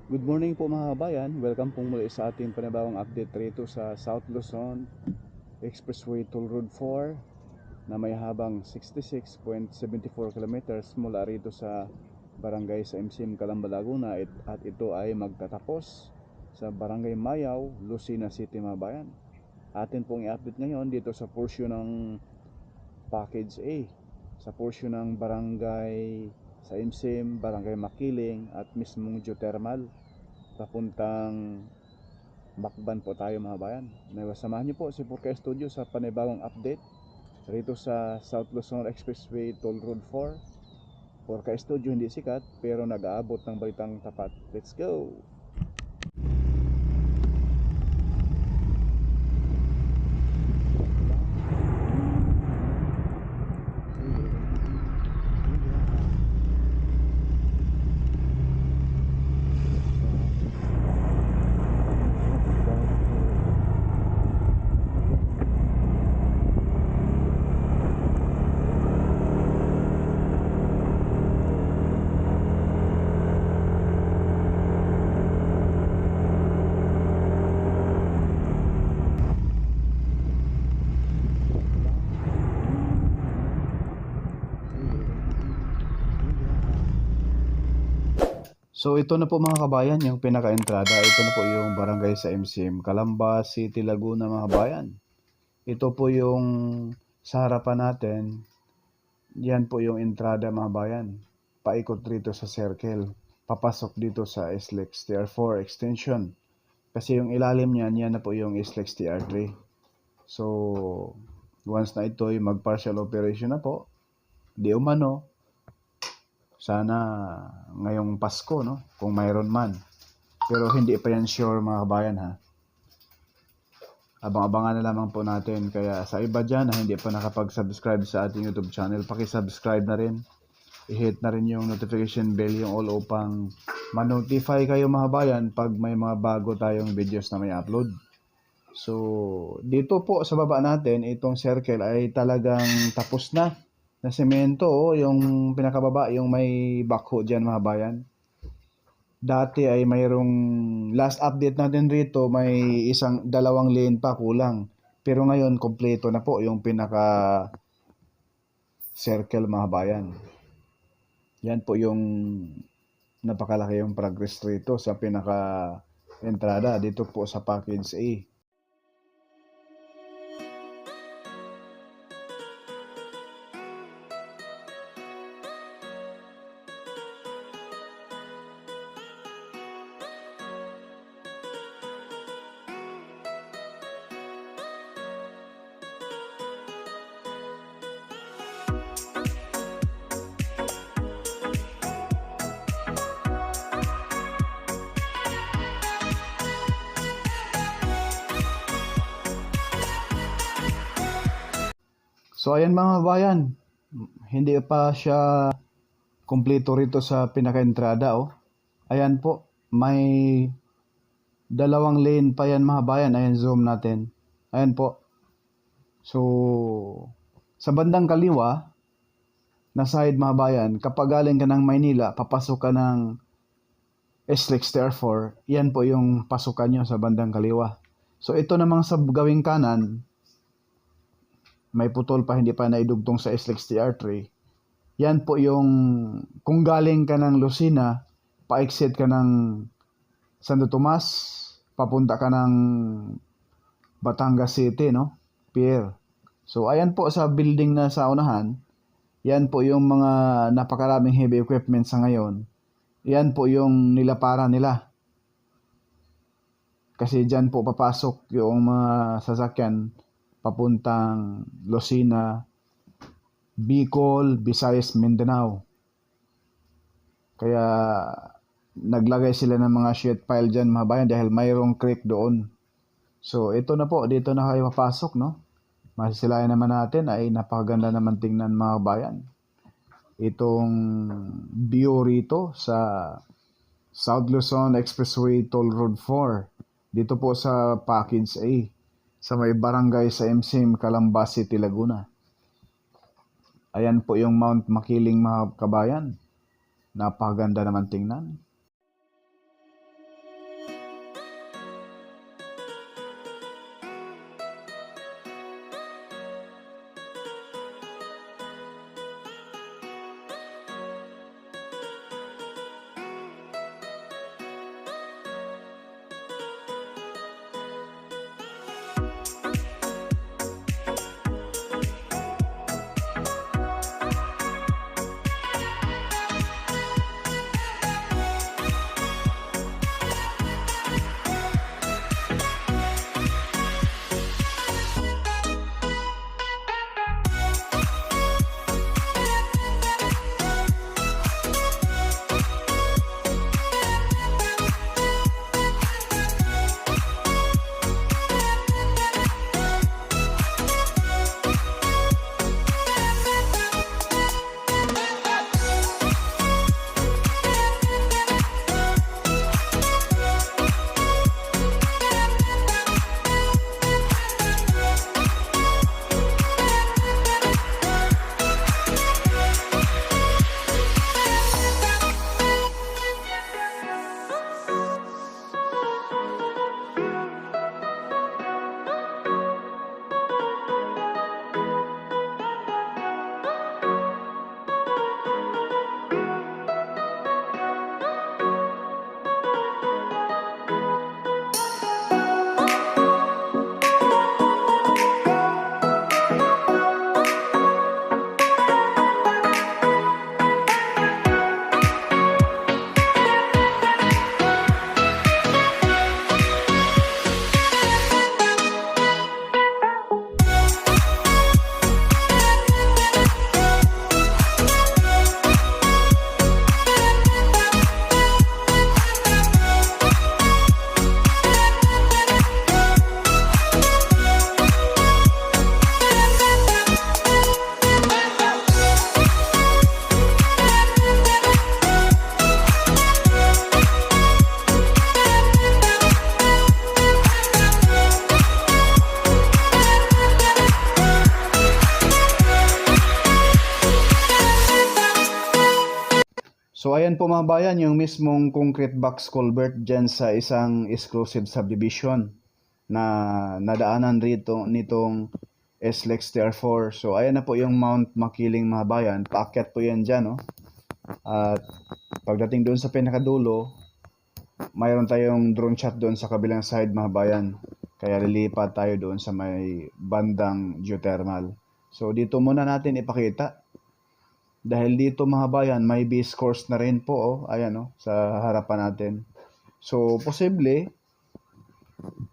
Good morning po mga kabayan. Welcome po muli sa ating panibawang update rito sa South Luzon Expressway Toll Road 4 na may habang 66.74 kilometers mula rito sa barangay sa MCM Calamba, Laguna at ito ay magtatapos sa barangay Mayaw, Lucena City mga bayan. Atin pong i-update ngayon dito sa portion ng Package A, sa portion ng barangay sa MCM, barangay Makiling at mismong geothermal papuntang Bakban po tayo mga bayan. Samahan niyo po si Purka Studio sa panibagong update rito sa South Luzon Expressway Toll Road 4. Purka Studio hindi sikat pero nag-aabot ng balitang tapat. Let's go! So ito na po mga kabayan yung pinaka-entrada. Ito na po yung barangay sa MCM Calamba City, Laguna mga kabayan. Ito po yung sa harapan natin. Yan po yung entrada mga kabayan. Paikot rito sa circle. Papasok dito sa SLEX TR4 extension. Kasi yung ilalim niyan, yan na po yung SLEX TR3. So once na ito ay mag-partial operation na po, di umano, sana ngayong Pasko, no? Kung mayroon man. Pero hindi pa yan sure mga kabayan ha. Abang-abangan na lamang po natin. Kaya sa iba dyan na hindi pa nakapag-subscribe sa ating YouTube channel, paki-subscribe na rin. I-hit na rin yung notification bell, yung all upang ma-notify kayo mga kabayan pag may mga bago tayong videos na may upload. So, dito po sa baba natin, itong circle ay talagang tapos na semento, yung pinakababa, yung may backhoe dyan mga bayan. Dati ay mayroong last update natin rito, may dalawang lane pa kulang. Pero ngayon, kompleto na po yung pinaka circle mga bayan. Yan po yung napakalaki yung progress rito sa pinaka entrada dito po sa package A. So ayan mga bayan, hindi pa siya kumpleto rito sa pinaka-entrada Ayan po, may dalawang lane pa yan mga bayan. Ayan, zoom natin. Ayan po. So sa bandang kaliwa na side mga bayan, kapag galing ka ng Maynila, papasok ka ng SLEX TR4, yan po yung pasukan nyo sa bandang kaliwa. So ito namang sa gawing kanan, may putol pa, hindi pa naidugtong sa SLEX TR3. Yan po yung kung galing ka ng Lucena, pa-exit ka ng Santo Tomas, papunta ka ng Batangas City, no? Pier. So ayan po sa building na sa unahan, yan po yung mga napakaraming heavy equipment sa ngayon. Yan po yung nilapara nila. Kasi dyan po papasok yung mga sasakyan papuntang Lucena, Bicol, Visayas, Mindanao. Kaya naglagay sila ng mga sheet pile dyan mga bayan dahil mayroong creek doon. So ito na po, dito na kayo papasok, no? Masisilayan naman natin ay napakaganda naman tingnan mga bayan. Itong view rito sa South Luzon Expressway Toll Road 4. Dito po sa Package A, sa may barangay sa MCM Calamba City, Laguna. Ayan po yung Mount Makiling mga kabayan. Napakaganda naman tingnan. So ayan po mga bayan, yung mismong concrete box culvert dyan sa isang exclusive subdivision na nadaanan rito nitong SLEX TR4. So ayan na po yung Mount Makiling mga bayan. Paakyat po yan dyan, no? At pagdating doon sa pinakadulo, mayroon tayong drone shot doon sa kabilang side mga bayan. Kaya lilipat tayo doon sa may bandang geothermal. So dito muna natin ipakita. Dahil dito mga bayan, may base course na rin po, oh. Ayan, oh, sa harapan natin. So posible,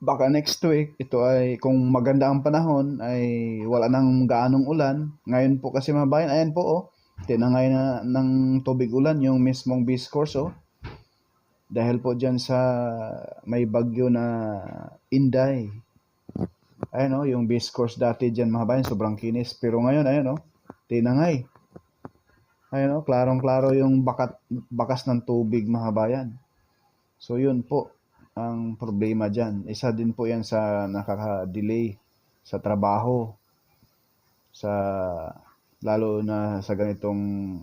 baka next week, ito ay kung maganda ang panahon, ay wala nang gaanong ulan. Ngayon po kasi mga bayan, ayan po, oh. Tinangay na ng tubig ulan yung mismong base course, oh. Dahil po dyan sa may bagyo na Inday. Ayan, oh, yung base course dati dyan mga bayan, sobrang kinis. Pero ngayon, ayan, oh, tinangay. Ayan, oh, klarong-klaro yung bakas ng tubig mga bayan. So yun po ang problema dyan. Isa din po yan sa nakaka-delay sa trabaho, sa lalo na sa ganitong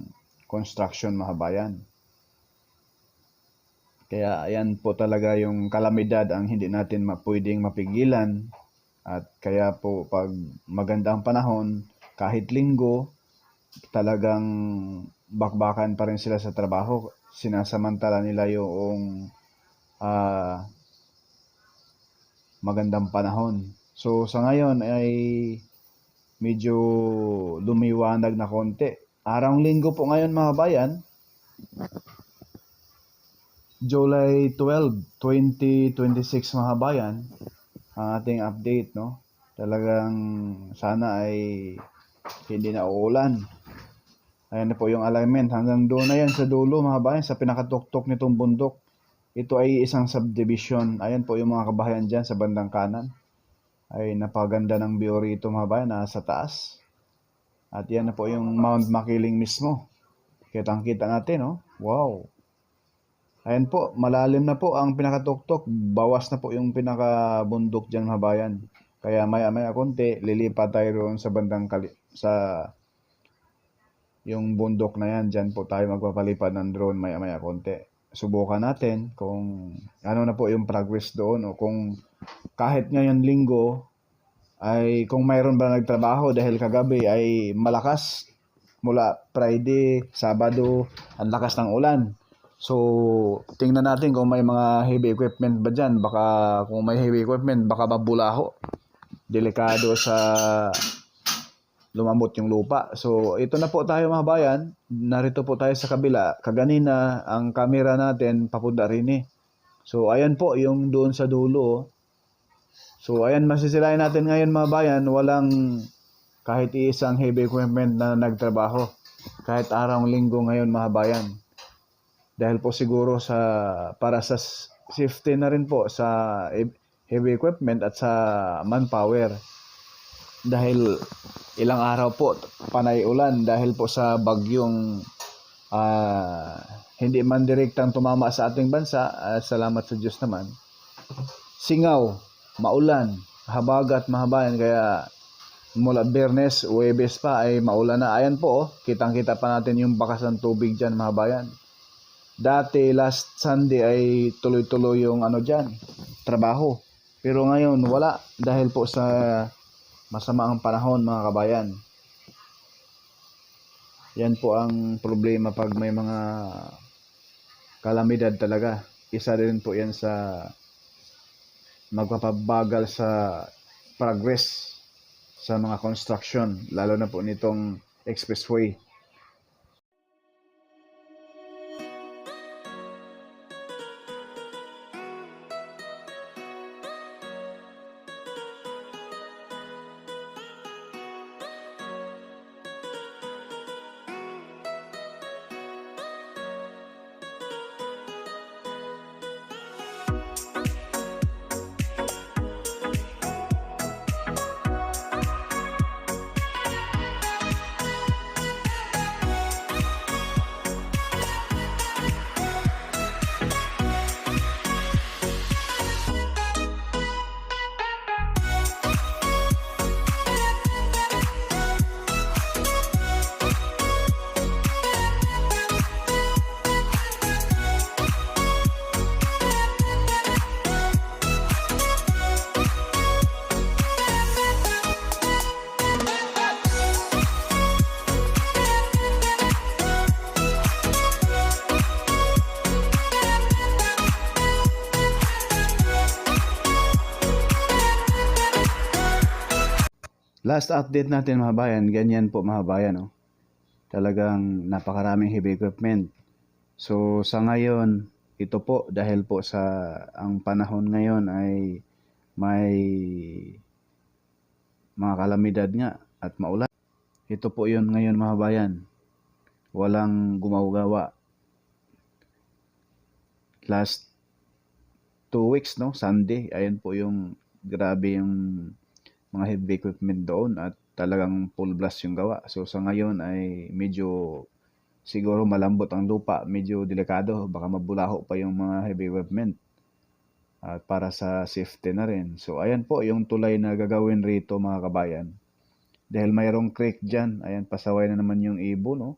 construction mga bayan. Kaya ayan po talaga yung kalamidad ang hindi natin pwedeng mapigilan. At kaya po pag maganda ang panahon, kahit linggo, talagang bakbakan pa rin sila sa trabaho. Sinasamantala nila yung magandang panahon. So sa ngayon ay medyo lumiwanag na konti. Araw linggo po ngayon mga bayan, July 12, 2026 mga bayan, ang ating update, no? Talagang sana ay hindi na uulan. Ayan na po yung alignment. Hanggang doon na yan sa dulo mga bayan, sa pinakatuktok nitong bundok. Ito ay isang subdivision. Ayan po yung mga kabahayan dyan sa bandang kanan. Ay napaganda ng view rito mga bayan, nasa taas. At yan na po yung Mount Makiling mismo. Kitang-kita natin, oh. Wow. Ayan po, malalim na po ang pinakatuktok. Bawas na po yung pinakabundok dyan mga bayan. Kaya maya-maya konti, lilipat tayo roon sa bandang yung bundok na yan. Dyan po tayo magpapalipad ng drone maya-maya konti. Subukan natin kung ano na po yung progress doon, o kung kahit ngayon linggo ay kung mayroon ba nagtrabaho, dahil kagabi ay malakas mula Friday, Sabado, ang lakas ng ulan. So tingnan natin kung may mga heavy equipment ba dyan. Baka kung may heavy equipment, baka mabulaho. Delikado sa lumambot yung lupa. So ito na po tayo mga bayan. Narito po tayo sa kabila. Kaganina ang camera natin papunta rin eh. So ayan po yung doon sa dulo. So ayan, masisilayan natin ngayon mga bayan. Walang kahit isang heavy equipment na nagtrabaho. Kahit araw linggo ngayon mga bayan. Dahil po siguro para sa safety na rin po sa heavy equipment at sa manpower. Dahil ilang araw po panay ulan dahil po sa bagyong hindi man direktang tumama sa ating bansa, salamat sa Diyos naman. Singaw, maulan, habagat mga bayan, kaya mula Biyernes, Huwebes pa ay maulan na. Ayan po, oh, kitang-kita pa natin yung bakas ng tubig dyan mga bayan. Dati last Sunday ay tuloy-tuloy yung dyan, trabaho. Pero ngayon wala dahil po sa masama ang panahon mga kabayan. Yan po ang problema pag may mga kalamidad talaga. Isa rin po yan sa magpapabagal sa progress sa mga construction, lalo na po nitong expressway. Last update natin mga kabayan, ganyan po mga kabayan. Oh. Talagang napakaraming heavy equipment. So sa ngayon, ito po dahil po sa ang panahon ngayon ay may mga kalamidad nga at maulan. Ito po yun ngayon mga kabayan. Walang gumagawa. Last 2 weeks, no? Sunday, ayan po yung grabe yung mga heavy equipment doon at talagang full blast yung gawa. So sa ngayon ay medyo siguro malambot ang lupa, medyo delikado, baka mabulaho pa yung mga heavy equipment. At para sa safety na rin. So ayan po yung tulay na gagawin rito mga kabayan. Dahil mayroong creek dyan, ayan pasaway na naman yung ibon, no?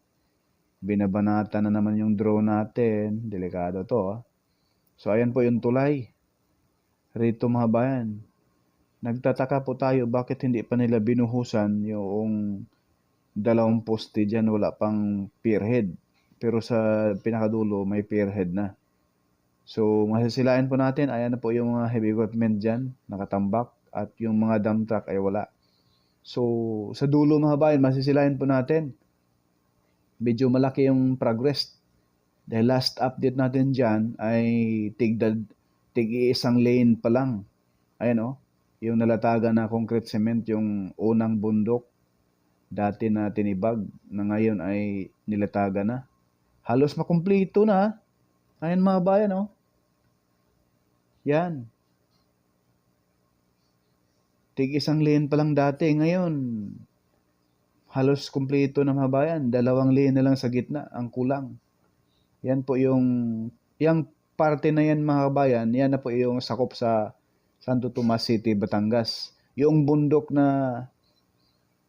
Binabanata na naman yung drone natin, delikado to. Ah. So ayan po yung tulay rito mga bayan. Nagtataka po tayo bakit hindi pa nila binuhusan yung dalawang poste dyan, wala pang pierhead. Pero sa pinakadulo may pierhead na. So masisilain po natin, ayan na po yung mga heavy equipment dyan, nakatambak. At yung mga dump truck ay wala. So sa dulo mga bayan, masisilain po natin. Medyo malaki yung progress. Dahil last update natin dyan ay tig-isang lane pa lang. Ayan o. Yung nalatagan na concrete cement, yung unang bundok, dati na tinibag, na ngayon ay nilatagan na. Halos makumplito na. Ayan mga bayan, oh. Yan. Tig-isang lane pa lang dati. Ngayon, halos kumplito na mga bayan. 2 lane na lang sa gitna, ang kulang. Yan po yung parte na yan mga bayan, yan na po yung sakop sa Santo Tomas City, Batangas. Yung bundok na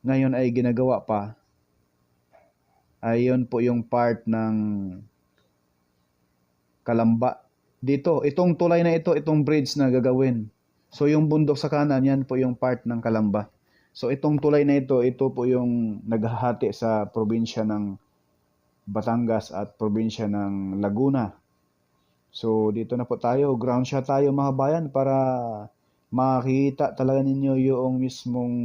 ngayon ay ginagawa pa, ay yun po yung part ng Kalamba. Dito, itong tulay na ito, itong bridge na gagawin. So yung bundok sa kanan, yan po yung part ng Kalamba. So itong tulay na ito po yung naghahati sa probinsya ng Batangas at probinsya ng Laguna. So dito na po tayo, ground shot tayo mga bayan para makita talaga ninyo yung mismong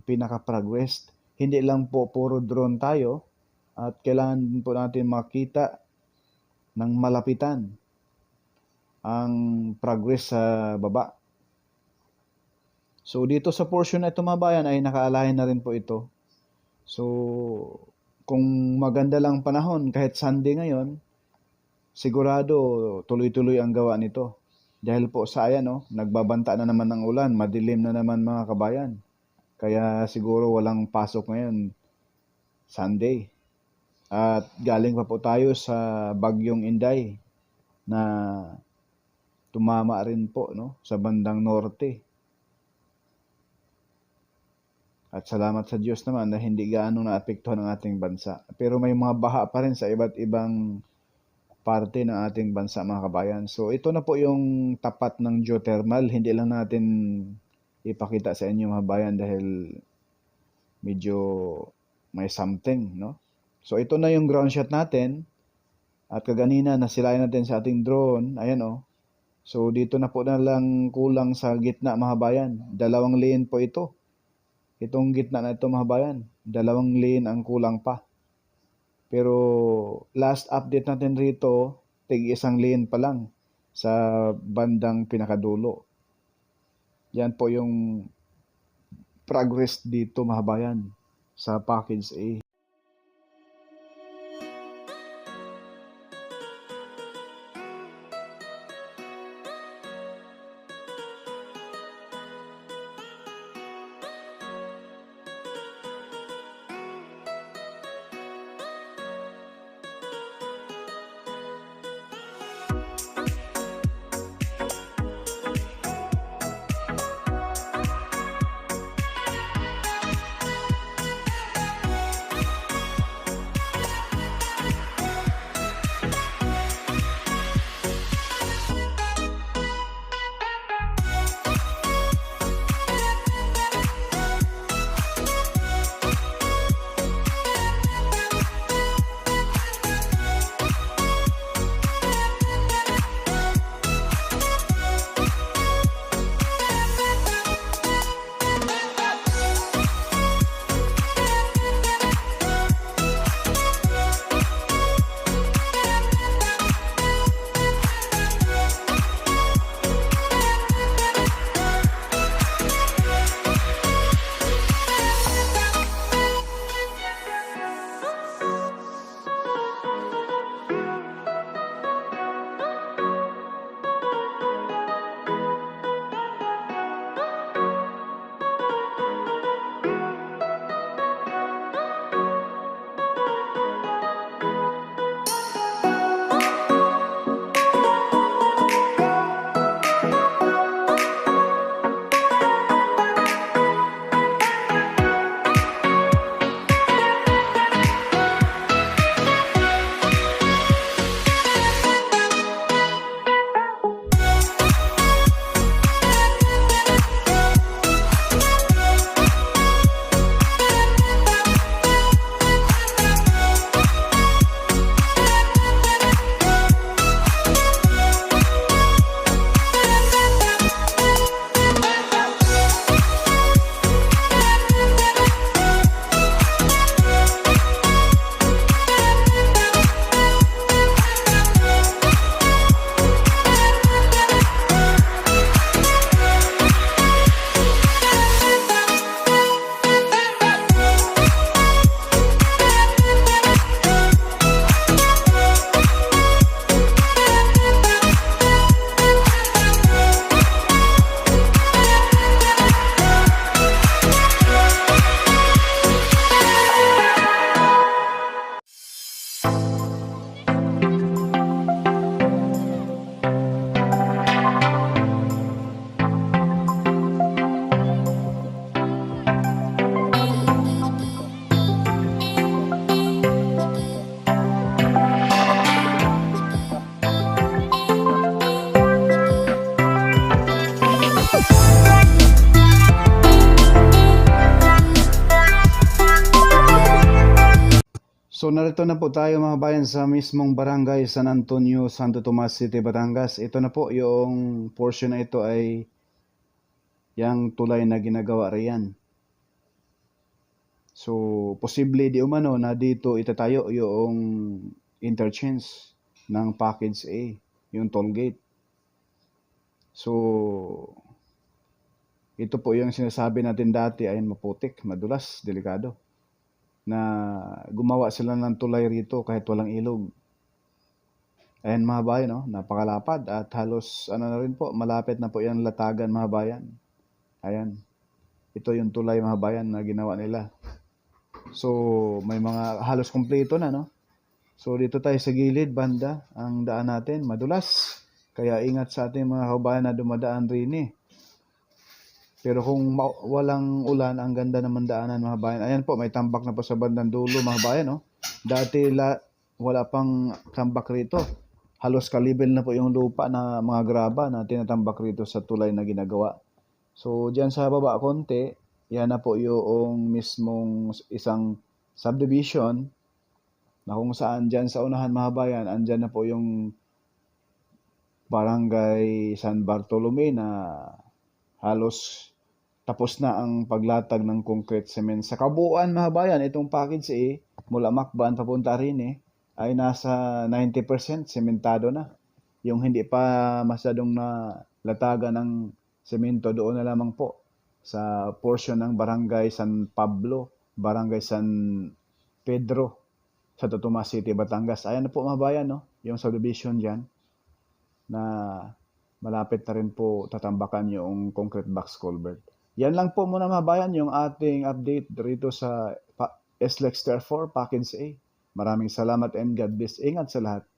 pinaka-progress. Hindi lang po puro drone tayo at kailangan din po natin makita ng malapitan ang progress sa baba. So dito sa portion na ito mga bayan ay nakaalahin na rin po ito. So kung maganda lang panahon kahit Sunday ngayon, sigurado tuloy-tuloy ang gawa nito. Dahil po sa ayan, no, nagbabanta na naman ng ulan, madilim na naman mga kabayan. Kaya siguro walang pasok ngayon, Sunday. At galing pa po tayo sa Bagyong Inday na tumama rin po, no, sa bandang norte. At salamat sa Diyos naman na hindi gaano naapektuhan ang ating bansa. Pero may mga baha pa rin sa iba't ibang parte ng ating bansa mga kabayan. So ito na po yung tapat ng geothermal. Hindi lang natin ipakita sa inyo mga kabayan dahil medyo may something, no? So ito na yung ground shot natin. At kaganina nasilayan natin sa ating drone. Ayan oh. So dito na po na lang kulang sa gitna mga kabayan. 2 lane po ito. Itong gitna na ito mga kabayan. 2 lane ang kulang pa. Pero last update natin rito, tig-isang lane pa lang sa bandang pinakadulo. Yan po yung progress dito mga kabayan sa package A. So narito na po tayo mga bayan sa mismong barangay San Antonio, Santo Tomas City, Batangas. Ito na po yung portion na ito ay yung tulay na ginagawa riyan. So posible di umano na dito itatayo yung interchange ng package A, yung toll gate. So ito po yung sinasabi natin dati ay maputik, madulas, delikado. Na gumawa sila ng tulay rito kahit walang ilog. Ayan mga bayan, no? Napakalapad at halos ano na rin po, malapit na po yung latagan mga bayan. Ayan. Ito yung tulay mga bayan na ginawa nila. So may mga halos kumpleto na, no? So dito tayo sa gilid, banda, ang daan natin, madulas. Kaya ingat sa ating mga kabayan na dumadaan rin eh. Pero kung walang ulan, ang ganda naman daanan mga bayan. Ayan po, may tambak na po sa bandang dulo mga bayan. No? Dati wala pang tambak rito. Halos kalibel na po yung lupa na mga graba na tinatambak rito sa tulay na ginagawa. So dyan sa baba konti, yan na po yung mismong isang subdivision na kung saan dyan sa unahan mga bayan, andyan na po yung Barangay San Bartolome na halos tapos na ang paglatag ng concrete cement. Sa kabuuan mga bayan, itong package mula Macban papunta rin ay nasa 90% sementado na. Yung hindi pa masyadong nalatagan ng semento doon na lamang po sa portion ng Barangay San Pablo, Barangay San Pedro, sa Totomas City, Batangas. Ayan na po mga bayan, no? Yung subdivision dyan na malapit na rin po tatambakan yung concrete box culvert. Yan lang po muna mga bayan yung ating update dito sa SLEX Tier 4 Package A. Maraming salamat and God bless. Ingat sa lahat.